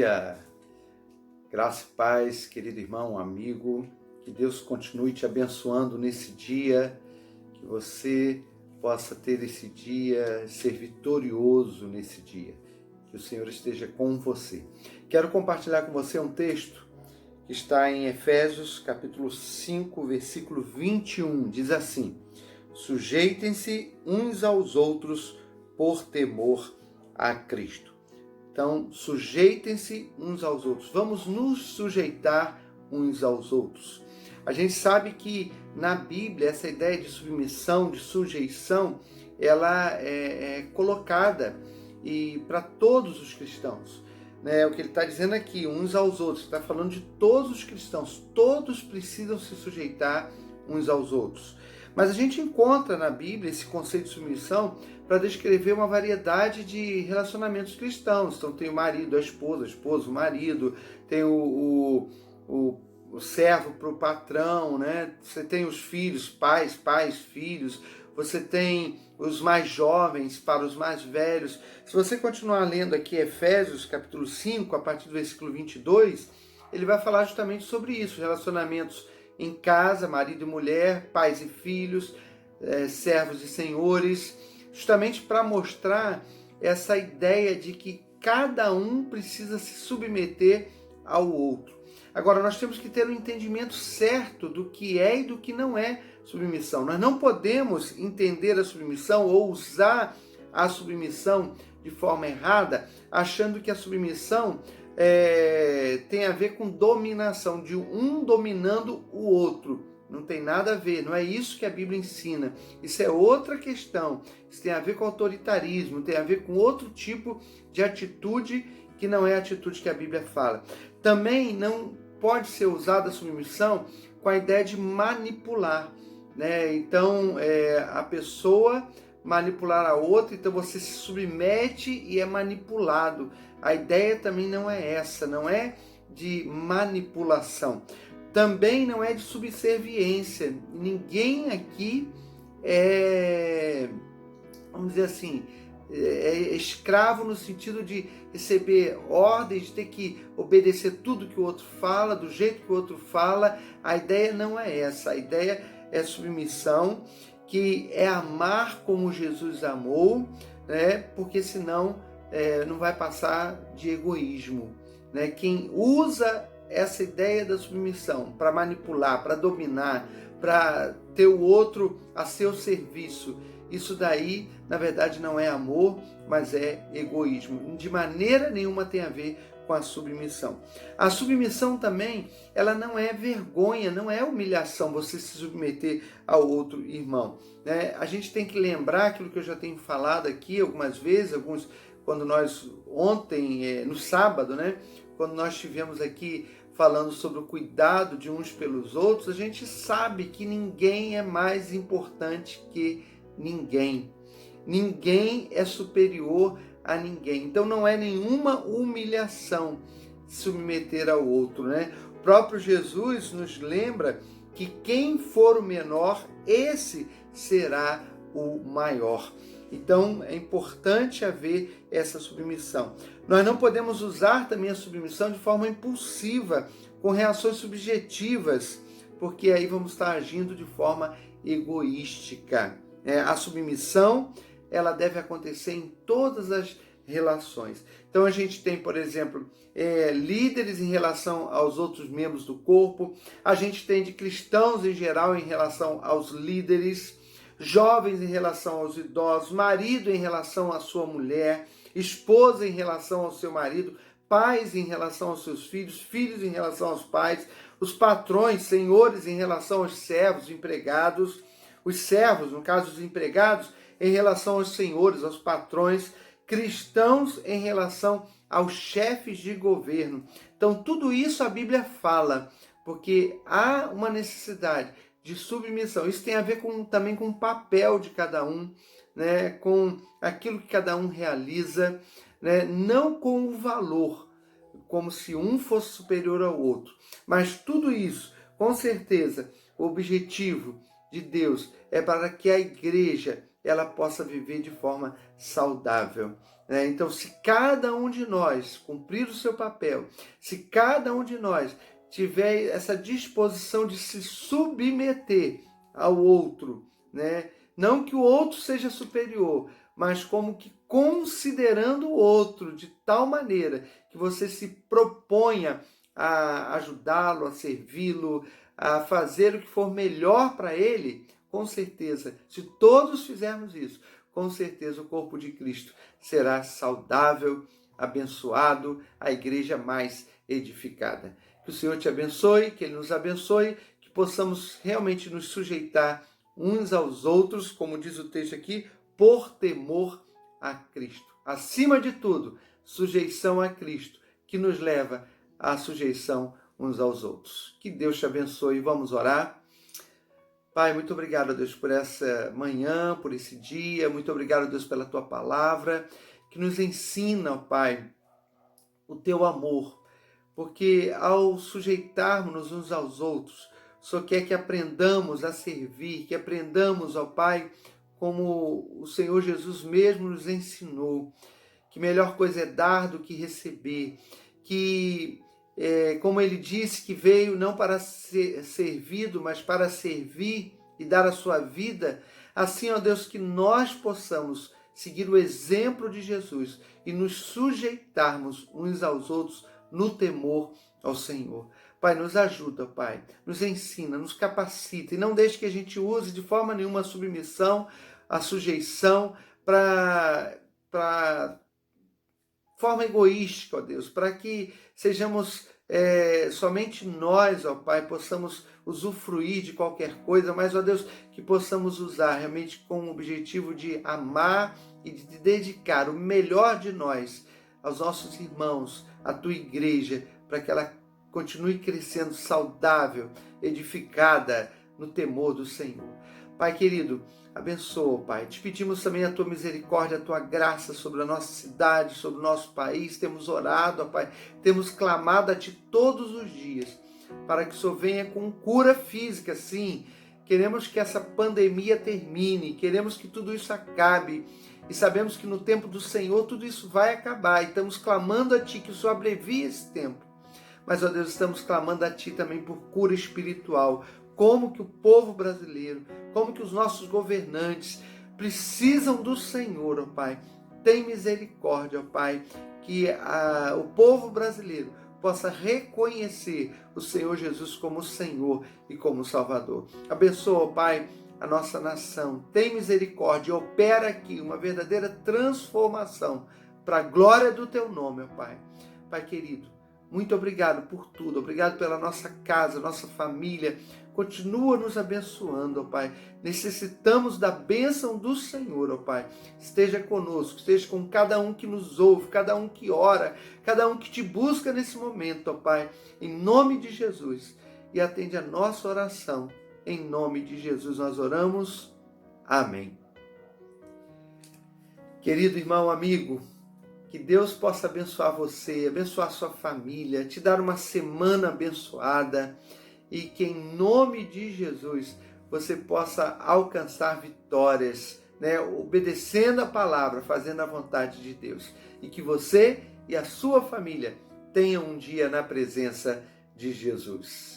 dia! Graça e paz, querido irmão, amigo, que Deus continue te abençoando nesse dia, que você possa ter esse dia, ser vitorioso nesse dia, que o Senhor esteja com você. Quero compartilhar com você um texto que está em Efésios, capítulo 5, versículo 21, diz assim: sujeitem-se uns aos outros por temor a Cristo. Então, sujeitem-se uns aos outros. Vamos nos sujeitar uns aos outros. A gente sabe que na Bíblia essa ideia de submissão, de sujeição, ela é colocada para todos os cristãos. O que ele está dizendo aqui, uns aos outros, está falando de todos os cristãos. Todos precisam se sujeitar uns aos outros. Mas a gente encontra na Bíblia esse conceito de submissão para descrever uma variedade de relacionamentos cristãos. Então tem o marido, a esposa, o marido, tem o servo para o patrão, né? Você tem os filhos, pais, filhos, você tem os mais jovens para os mais velhos. Se você continuar lendo aqui Efésios capítulo 5, a partir do versículo 22, ele vai falar justamente sobre isso, relacionamentos em casa, marido e mulher, pais e filhos, servos e senhores, justamente para mostrar essa ideia de que cada um precisa se submeter ao outro. Agora, nós temos que ter um entendimento certo do que é e do que não é submissão. Nós não podemos entender a submissão ou usar a submissão de forma errada, achando que a submissão tem a ver com dominação, de um dominando o outro. Não tem nada a ver, não é isso que a Bíblia ensina. Isso é outra questão. Isso tem a ver com autoritarismo, tem a ver com outro tipo de atitude que não é a atitude que a Bíblia fala. Também não pode ser usada a submissão com a ideia de manipular, né? Então, a pessoa manipular a outra, então você se submete e é manipulado. A ideia também não é essa, não é de manipulação. Também não é de subserviência. Ninguém aqui vamos dizer assim, é escravo no sentido de receber ordens, de ter que obedecer tudo que o outro fala, do jeito que o outro fala. A ideia não é essa. A ideia é submissão, que é amar como Jesus amou, né? Porque senão não vai passar de egoísmo, né? Quem usa essa ideia da submissão para manipular, para dominar, para ter o outro a seu serviço, isso daí, na verdade, não é amor, mas é egoísmo. De maneira nenhuma tem a ver com a submissão. A submissão também, ela não é vergonha, não é humilhação, você se submeter ao outro irmão, né? A gente tem que lembrar aquilo que eu já tenho falado aqui algumas vezes, quando nós, ontem, no sábado, né? Quando nós estivemos aqui falando sobre o cuidado de uns pelos outros, a gente sabe que ninguém é mais importante que ninguém. Ninguém é superior a ninguém. Então não é nenhuma humilhação se submeter ao outro, né? O próprio Jesus nos lembra que quem for o menor, esse será o maior. Então é importante haver essa submissão. Nós não podemos usar também a submissão de forma impulsiva, com reações subjetivas, porque aí vamos estar agindo de forma egoística. A submissão, ela deve acontecer em todas as relações. Então a gente tem, por exemplo, líderes em relação aos outros membros do corpo, a gente tem de cristãos em geral em relação aos líderes, jovens em relação aos idosos, marido em relação à sua mulher, esposa em relação ao seu marido, pais em relação aos seus filhos, filhos em relação aos pais, os patrões, senhores em relação aos servos, empregados, os servos, no caso os empregados, em relação aos senhores, aos patrões, cristãos em relação aos chefes de governo. Então tudo isso a Bíblia fala, porque há uma necessidade de submissão. Isso tem a ver também com o papel de cada um, né? Com aquilo que cada um realiza, né? Não com o valor, como se um fosse superior ao outro. Mas tudo isso, com certeza, o objetivo de Deus é para que a igreja ela possa viver de forma saudável. Então, se cada um de nós cumprir o seu papel, se cada um de nós tiver essa disposição de se submeter ao outro, não que o outro seja superior, mas como que considerando o outro de tal maneira que você se proponha a ajudá-lo, a servi-lo, a fazer o que for melhor para ele, com certeza, se todos fizermos isso, com certeza o corpo de Cristo será saudável, abençoado, a igreja mais edificada. Que o Senhor te abençoe, que Ele nos abençoe, que possamos realmente nos sujeitar uns aos outros, como diz o texto aqui, por temor a Cristo. Acima de tudo, sujeição a Cristo, que nos leva à sujeição uns aos outros. Que Deus te abençoe. Vamos orar. Pai, muito obrigado, Deus, por essa manhã, por esse dia. Muito obrigado, Deus, pela Tua palavra, que nos ensina, Pai, o Teu amor. Porque ao sujeitarmos uns aos outros, só quer que aprendamos a servir, que aprendamos, ó Pai, como o Senhor Jesus mesmo nos ensinou, que melhor coisa é dar do que receber, que, como Ele disse, que veio não para ser servido, mas para servir e dar a sua vida, assim, ó Deus, que nós possamos seguir o exemplo de Jesus e nos sujeitarmos uns aos outros no temor ao Senhor. Pai, nos ajuda, Pai, nos ensina, nos capacita e não deixe que a gente use de forma nenhuma a submissão, a sujeição para forma egoística, ó Deus, para que sejamos somente nós, ó Pai, possamos usufruir de qualquer coisa, mas, ó Deus, que possamos usar realmente com o objetivo de amar e de dedicar o melhor de nós aos nossos irmãos, à Tua igreja, para que ela continue crescendo saudável, edificada no temor do Senhor. Pai querido, abençoa, Pai. Te pedimos também a Tua misericórdia, a Tua graça sobre a nossa cidade, sobre o nosso país. Temos orado, ó Pai, temos clamado a Ti todos os dias, para que o Senhor venha com cura física, sim. Queremos que essa pandemia termine, queremos que tudo isso acabe. E sabemos que no tempo do Senhor tudo isso vai acabar. E estamos clamando a Ti que o Senhor abrevie esse tempo. Mas, ó Deus, estamos clamando a Ti também por cura espiritual. Como que o povo brasileiro, como que os nossos governantes precisam do Senhor, ó Pai. Tem misericórdia, ó Pai, que o povo brasileiro possa reconhecer o Senhor Jesus como Senhor e como Salvador. Abençoa, ó Pai, a nossa nação. Tem misericórdia e opera aqui uma verdadeira transformação para a glória do Teu nome, ó Pai. Pai querido, muito obrigado por tudo. Obrigado pela nossa casa, nossa família. Continua nos abençoando, ó Pai. Necessitamos da bênção do Senhor, ó Pai. Esteja conosco, esteja com cada um que nos ouve, cada um que ora, cada um que Te busca nesse momento, ó Pai. Em nome de Jesus. E atende a nossa oração. Em nome de Jesus nós oramos. Amém. Querido irmão, amigo, que Deus possa abençoar você, abençoar sua família, te dar uma semana abençoada e que em nome de Jesus você possa alcançar vitórias, obedecendo a palavra, fazendo a vontade de Deus. E que você e a sua família tenham um dia na presença de Jesus.